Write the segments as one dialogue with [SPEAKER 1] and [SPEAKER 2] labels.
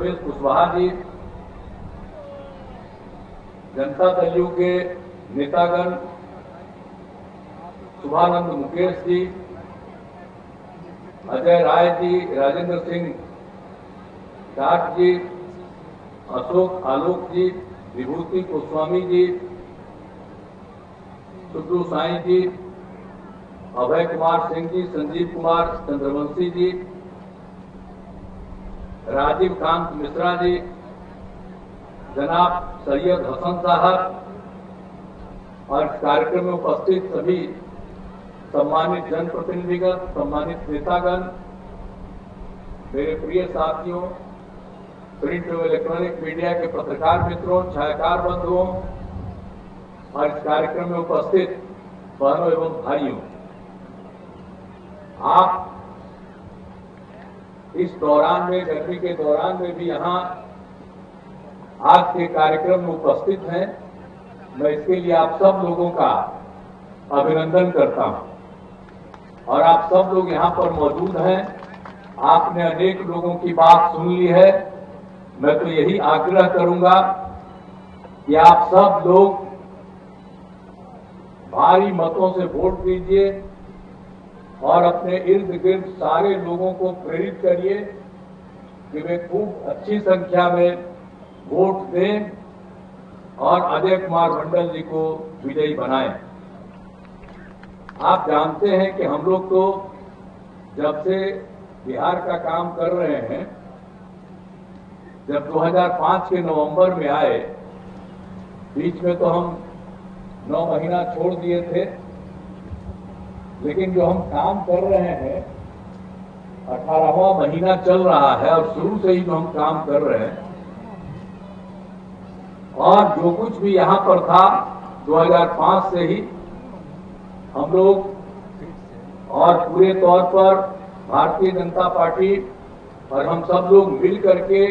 [SPEAKER 1] प्रवेश कुशवाहा जी, जनता दल यू के नेतागण शुभानंद मुकेश जी, अजय राय जी, राजेंद्र सिंह जाट जी, अशोक आलोक जी, विभूति गोस्वामी जी, सुब्रू साई जी, अभय कुमार सिंह जी, संजीव कुमार चंद्रवंशी जी, राजीव कांत मिश्रा जी, जनाब सैयद हसन साहब और इस कार्यक्रम में उपस्थित सभी सम्मानित जनप्रतिनिधिगण, सम्मानित नेतागण, मेरे प्रिय साथियों, प्रिंट और इलेक्ट्रॉनिक मीडिया के पत्रकार मित्रों, छायाकार बंधुओं और इस कार्यक्रम में उपस्थित बहनों एवं भाइयों, आप इस दौरान में, गर्मी के दौरान में भी यहाँ आज के कार्यक्रम में उपस्थित हैं। मैं इसके लिए आप सब लोगों का अभिनंदन करता हूं और आप सब लोग यहाँ पर मौजूद हैं। आपने अनेक लोगों की बात सुन ली है। मैं तो यही आग्रह करूंगा कि आप सब लोग भारी मतों से वोट दीजिए और अपने इर्द गिर्द सारे लोगों को प्रेरित करिए कि वे खूब अच्छी संख्या में वोट दें और अजय कुमार मंडल जी को विजयी बनाएं। आप जानते हैं कि हम लोग तो जब से बिहार का काम कर रहे हैं, जब 2005 के नवंबर में आए, बीच में तो हम 9 महीना छोड़ दिए थे, लेकिन जो हम काम कर रहे हैं 18वां महीना चल रहा है और शुरू से ही जो हम काम कर रहे हैं और जो कुछ भी यहाँ पर था 2005 से ही हम लोग और पूरे तौर पर भारतीय जनता पार्टी और हम सब लोग मिल करके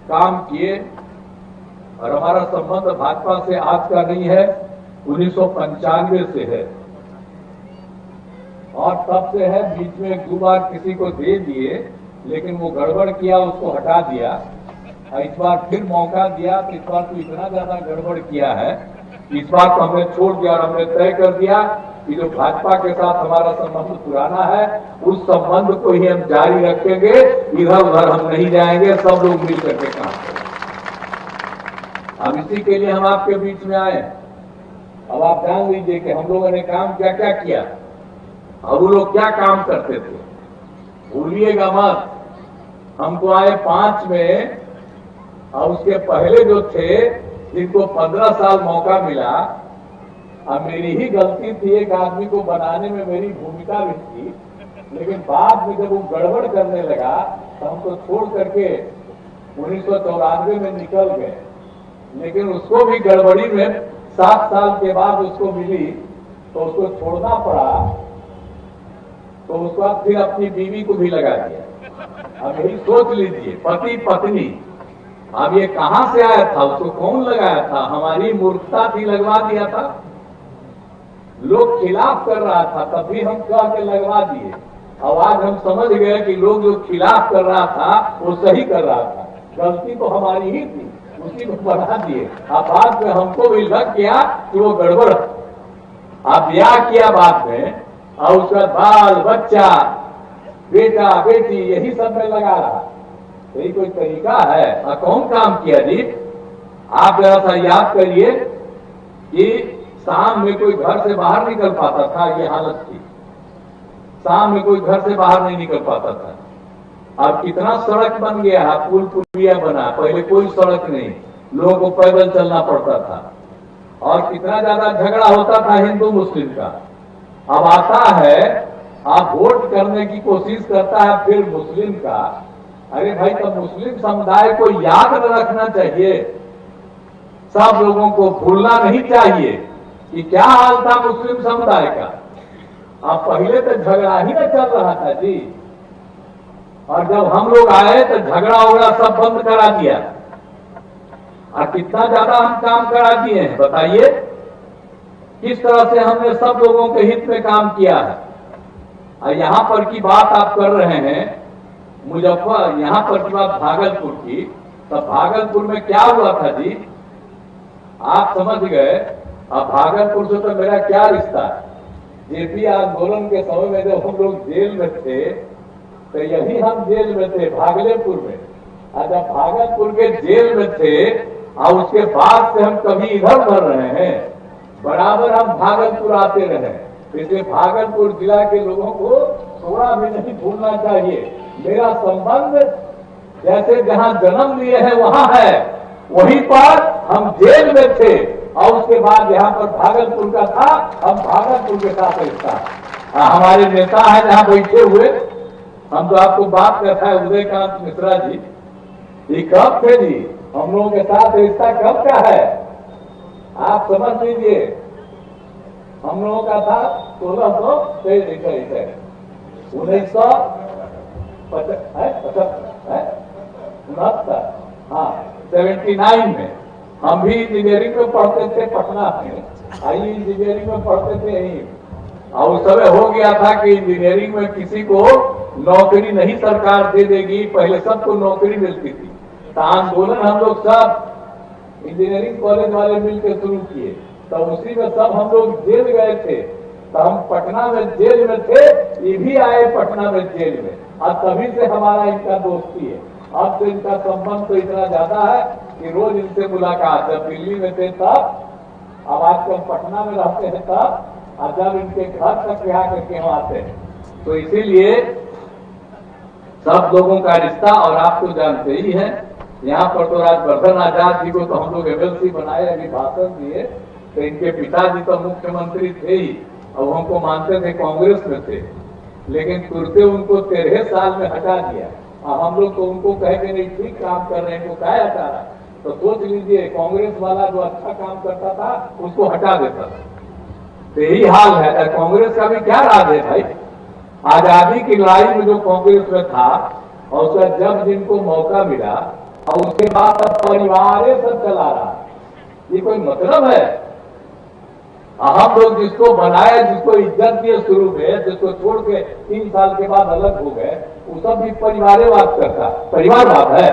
[SPEAKER 1] काम किए और हमारा संबंध भाजपा से आज का नहीं है, 1995 से है और तब से है। बीच में एक दो बार किसी को दे दिए, लेकिन वो गड़बड़ किया, उसको हटा दिया और इस बार फिर मौका दिया तो इस बार तो इतना ज्यादा गड़बड़ किया है, इस बार तो हमने छोड़ दिया और हमने तय कर दिया कि जो भाजपा के साथ हमारा संबंध पुराना है, उस संबंध को ही हम जारी रखेंगे, इधर उधर हम नहीं जाएंगे, सब लोग मिल करके काम करेंगे। अब इसी के लिए हम आपके बीच में आए। अब आप जान लीजिए कि हम लोगों ने काम क्या क्या किया और वो लोग क्या काम करते थे। भूलिएगा मत, हमको आए 5 में और उसके पहले जो थे जिनको 15 साल मौका मिला, अब मेरी ही गलती थी, एक आदमी को बनाने में मेरी भूमिका भी थी, लेकिन बाद में जब वो गड़बड़ करने लगा तो हमको छोड़ करके 1994 में निकल गए, लेकिन उसको भी गड़बड़ी में 7 साल के बाद उसको मिली तो उसको छोड़ना पड़ा, तो उसके बाद फिर अपनी बीवी को भी लगा दिया। अब यही सोच लीजिए, पति पत्नी, अब ये कहां से आया था, उसको कौन लगाया था? हमारी मूर्खता थी, लगवा दिया था। लोग खिलाफ कर रहा था तब भी हम कह के लगवा दिए। अब आज हम समझ गए कि लोग जो खिलाफ कर रहा था वो सही कर रहा था, गलती तो हमारी ही थी, उसी को बढ़ा दिए। अब बाद में हमको भी लग गया कि वो गड़बड़। अब ब्याह किया बाद में और उसका बाल बच्चा, बेटा बेटी, यही सब में लगा रहा। यही कोई तरीका है? और कौन काम किया जी? आप जरा सा याद करिए कि शाम में कोई घर से बाहर निकल पाता था, ये हालत थी। शाम में कोई घर से बाहर नहीं निकल पाता था। अब कितना सड़क बन गया है, पुल पुलिया बना, पहले कोई सड़क नहीं, लोगों को पैदल चलना पड़ता था और कितना ज्यादा झगड़ा होता था हिंदू मुस्लिम का। अब आता है, आप वोट करने की कोशिश करता है फिर मुस्लिम का। अरे भाई, तो मुस्लिम समुदाय को याद रखना चाहिए, सब लोगों को भूलना नहीं चाहिए कि क्या हाल था मुस्लिम समुदाय का। अब पहले तो झगड़ा ही न चल रहा था जी, और जब हम लोग आए तो झगड़ा वगड़ा सब बंद करा दिया। और कितना ज्यादा हम काम करा दिए हैं बताइए, किस तरह से हमने सब लोगों के हित में काम किया है। और यहां पर की बात आप कर रहे हैं मुजफ्फर, यहां पर की बात भागलपुर की, तो भागलपुर में क्या हुआ था जी, आप समझ गए। अब भागलपुर से तो मेरा क्या रिश्ता है। जेपी आंदोलन के समय में जब हम लोग जेल में थे तो यही हम जेल में थे भागलपुर में। जब भागलपुर के जेल में थे और उसके बाद से हम कभी इधर उधर रहे हैं, बराबर हम भागलपुर आते रहे। इसलिए भागलपुर जिला के लोगों को थोड़ा भी नहीं भूलना चाहिए। मेरा संबंध जैसे जहां जन्म लिए हैं वहां है, वहीं पर हम जेल में थे और उसके बाद यहाँ पर भागलपुर का था, हम भागलपुर के साथ रिश्ता। हमारे नेता है जहां बैठे हुए, हम तो आपको बात करता है उदयकांत मिश्रा जी, ये कब थे जी, हम लोगों के साथ रिश्ता कब का है आप समझ लीजिए। हम लोगों का था 1979 हाँ 79 में। हम भी इंजीनियरिंग में पढ़ते थे पटना में, आई इंजीनियरिंग में पढ़ते थे यहीं। और उस समय हो गया था कि इंजीनियरिंग में किसी को नौकरी नहीं सरकार दे देगी, पहले सबको नौकरी मिलती थी। तो आंदोलन हम लोग सब इंजीनियरिंग कॉलेज वाले मिलकर शुरू किए, तो उसी में सब हम लोग जेल गए थे। तो हम पटना में जेल में थे, ये भी आए पटना में जेल में, और तभी से हमारा इनका दोस्ती है। अब तो इनका संबंध तो इतना ज्यादा है कि रोज इनसे मुलाकात। जब दिल्ली में थे तब, अब आजकल पटना में रहते हैं तब, और जब इनके घर तक यहाँ करके हम आते हैं, तो इसीलिए सब लोगों का रिश्ता। और आप तो जानते ही हैं, यहाँ पर तो राजवर्धन आजाद जी को तो हम लोग एमएलसी बनाए, अभी भाषण दिए। तो इनके पिताजी तो मुख्यमंत्री थे ही, और हमको मानते थे कांग्रेस में थे, लेकिन तुरते उनको 13 साल में हटा दिया। और हम लोग तो उनको कहे कि नहीं ठीक काम कर रहे हैं, इनको क्या हटा रहा। तो सोच लीजिए, कांग्रेस वाला जो अच्छा काम करता था उसको हटा देता था। तो यही हाल है। कांग्रेस का भी क्या राज है भाई, आजादी की लड़ाई में जो कांग्रेस में था, और उसका जब जिनको मौका मिला और उसके बाद अब परिवार सब चला रहा, ये कोई मतलब है। हम लोग जिसको बनाए, जिसको इज्जत दिए शुरू में, जिसको छोड़ के 3 साल के बाद अलग हो गए, वो सब भी परिवारवाद करता, परिवारवाद है।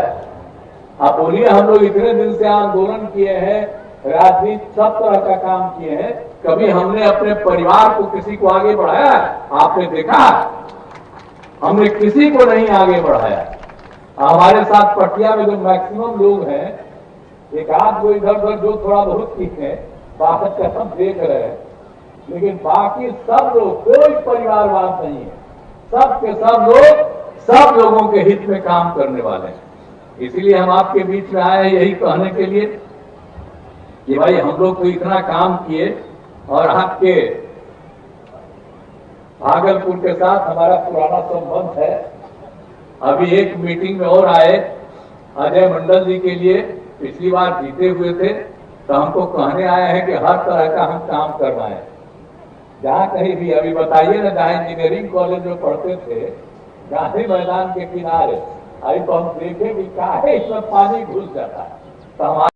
[SPEAKER 1] आप बोलिए, हम लोग इतने दिन से आंदोलन किए हैं, राजनीति सब तरह का काम किए हैं, कभी हमने अपने परिवार को किसी को आगे बढ़ाया? आपने देखा? हमने किसी को नहीं आगे बढ़ाया। हमारे साथ पटिया में जो मैक्सिमम लोग हैं, एक आध को इधर उधर जो थोड़ा बहुत ठीक है, बात का सब देख रहे हैं, लेकिन बाकी सब लोग, कोई परिवारवाद नहीं है। सब के सब लोग सब लोगों के हित में काम करने वाले हैं। इसीलिए हम आपके बीच में आए हैं यही कहने के लिए कि भाई हम लोग तो इतना काम किए, और आपके भागलपुर के साथ हमारा पुराना संबंध है। अभी एक मीटिंग में और आए अजय मंडल जी के लिए, पिछली बार जीते हुए थे, तो हमको कहने आए हैं कि हर तरह का हम काम करवाएं, जहां कहीं भी। अभी बताइए ना, जहां इंजीनियरिंग कॉलेज में पढ़ते थे, गांधी मैदान के किनारे, अभी तो हम देखें कि काहे इसमें पानी घुस जाता है। तो हमारे